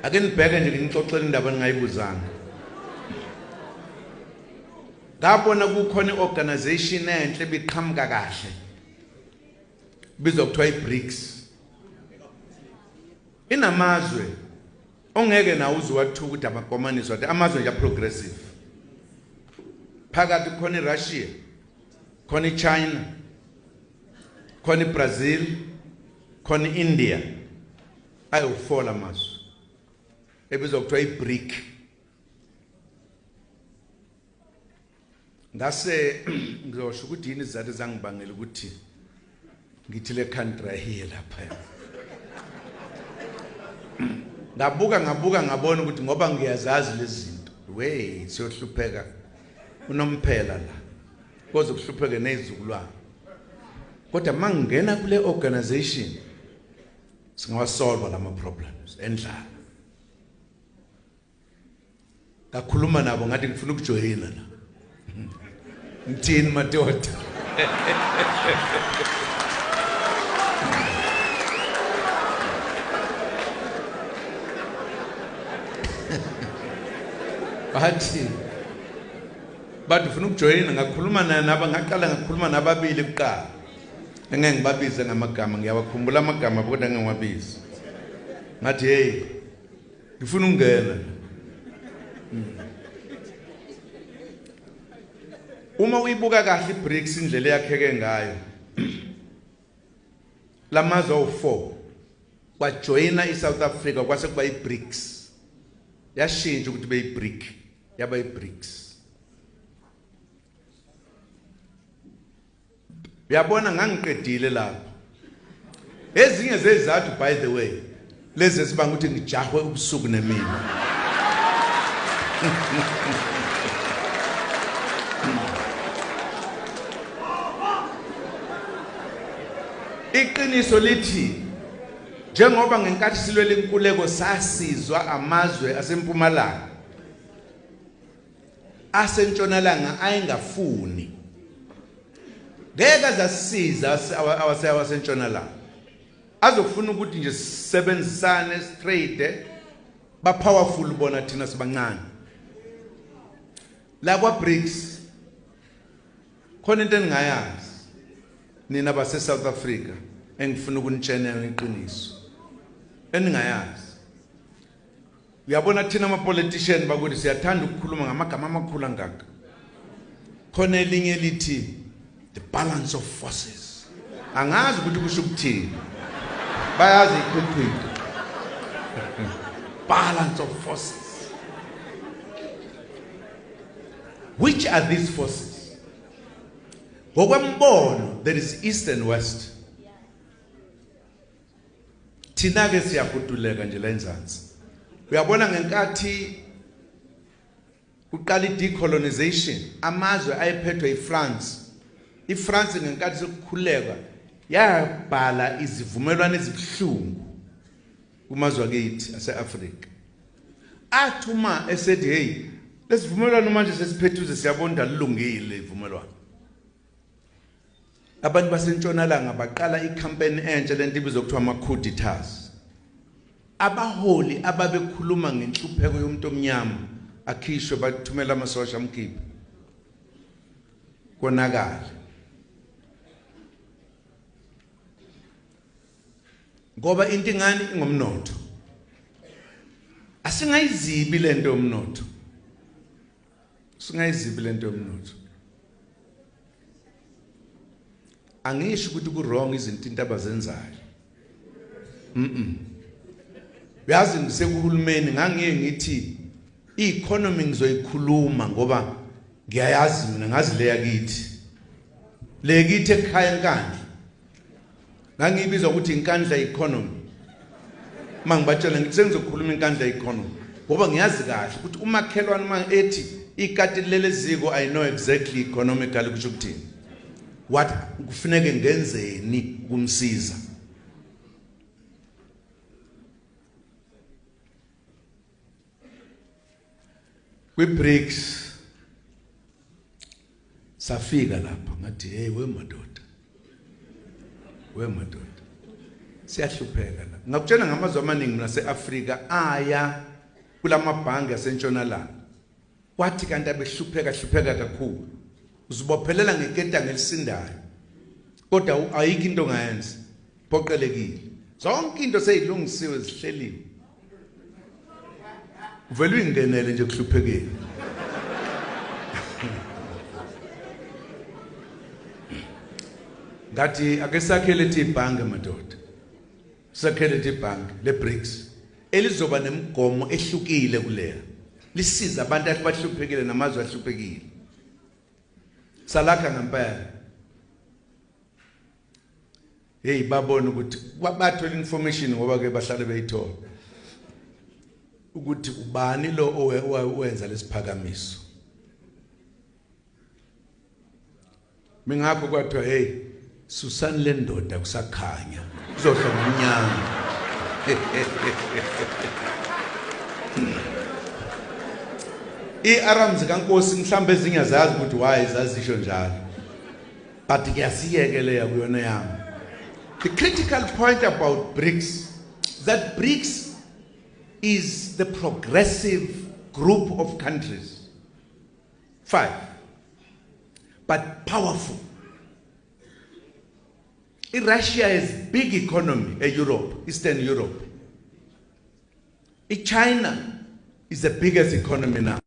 ake nibheke nje ngixoxele indaba engayibuzanga. Ngabona kukhona iorganization enhle biqhamuka kahle bizwa kuthiwa iBRICS. Inamazwe ongeke na uzwathu ukuthi abakomaniswa ukuthi amazwe nje progressive. Phakathi khona iRussia, khona iChina, khona iBrazil, khona iIndia. Ayofola amazwe ebizwa kuthiwa iBRIC. Ngase ngizosho ukuthi yini izathu zangibangela ukuthi ngithi le country here lapha. Ngabuka ngabona ukuthi ngoba ngiyazazi lezi zinto. Siyohlupheka unomphela la. Koze kuhlupheke nezizukulwane. Kodwa mangena kule organization singawasolve lama problems endlala. Ngakhuluma nabo ngathi ngifuna ukujoyina la. Ngithini madoda? Bathi ufuna ukujoyina ngakhuluma naba ngaqala ngakhuluma nababili kuqala. Engeke ngibabize ngamagama ngiyawakhumbula amagama kodwa ngeke ngiwabize. Ngathi hey ngifuna ukungena. Uma uyibuka kahle iBRICS indlela yakheke ngayo. Lamazwe awu4 kwajoyina iSouth Africa kwase kuba iBRICS. Yashintsha ukuthi beyiBRIC yaba iBRICS. Uyabona ngangiqedile lapho. Ezinye zezizathu by the way lezi sibanga ukuthi ngijahwe ubusuku nemini. Iqiniso lithi njengoba ngenkathi silwele inkuleko sasizwa amazwe asempumalanga asentshonalanga ayengafuni ngeke zasisiza awasentshonalanga azokufuna ukuthi nje sisebenzisane straight ba powerful bona thina sibancane la kwa BRICS khona into engingayazi nina base South Africa engifuna ukunitshena iqiniso eningayazi. Uyabona thina ama politician bakuthi siyathanda ukukhuluma ngamagama amakhulu angaka. Khona elinye lithi the balance of forces. Angazi ukuthi kusho ukuthini. Bayazi iqiniso. Balance of forces. Which are these forces? Ngokwembono there is east and west. Thina ke siyakuduleka nje la enzansi. Uyabona ngenkathi uqala decolonization amazwe ayephethwe iFrance. iFrance ngenkathi sokukhuleka yabhala izivumelwano ezibuhlungu kumazwe akithi aseAfrika. Athuma esaid hey lesivumelwano manje sesiphethuze siyabonda lilungile ivumelwano. Abantu basentshonalanga baqala icampaign entsha lento ibizwa kuthiwa ama-coup-d'etats. Abaholi ababekhuluma ngenhlupheko yomuntu omnyama akhishwe bathumela amasosha amkhipha. Konakala. Ngoba into ingani ingomnotho. Asingayizibi lento yomnotho. Singayizibi lento yomnotho. Angisho ukuthi ku wrong izinto abazenzayo. Uyazi ngisekuhulumeni ngangiye ngithi i-economy ngizoyikhuluma ngoba ngiyayazi mina ngazi le yakithi. Le kithi ekhaya enkandla. Ngangibizwa ukuthi inkandla economy. Mangibatshela ngithi sengizokhuluma inkandla economy ngoba ngiyazi kahle ukuthi umakhelwane uma ethi ikati leleziko I know exactly economically kusho ukuthini. What kufuneke ngenzeni kumsiza. kwiBRICS safika lapha ngathi hey we madoda siyahlupheka la ngakutshela ngamazwe amaningi naseAfrika aya kulamabhangi asentshonalanga wathi kanti abehlupheka kakhulu uzibophelela ngeketanga elisindayo kodwa ayikho into ongayenza phoqelekile zonke into seyilungisiwe zihleliwe uvela uyingenele nje kuhluphekile ngathi ake sakhele ibhange madoda sakhele ibhange leBRICS elizoba nemigomo ehlukile kuleya lisiza abantu abahluphekile namazwe ahluphekile salakha ngempela hey babona ukuthi bathola information ngoba ke bahlale beyithola ukuthi ubani lo owenza lesiphakamiso mingakho kwathiwa hey susani le ndoda kusakhanya kuzohla ngomnyama iArams kaNkosi mhlambe ezingazazi ukuthi why zazisho njalo but kuyasiyekeleya kuyona yami. The critical point about BRICS that BRICS is the progressive group of countries 5 but powerful. Russia has big economy in Europe, Eastern Europe. China is the biggest economy now.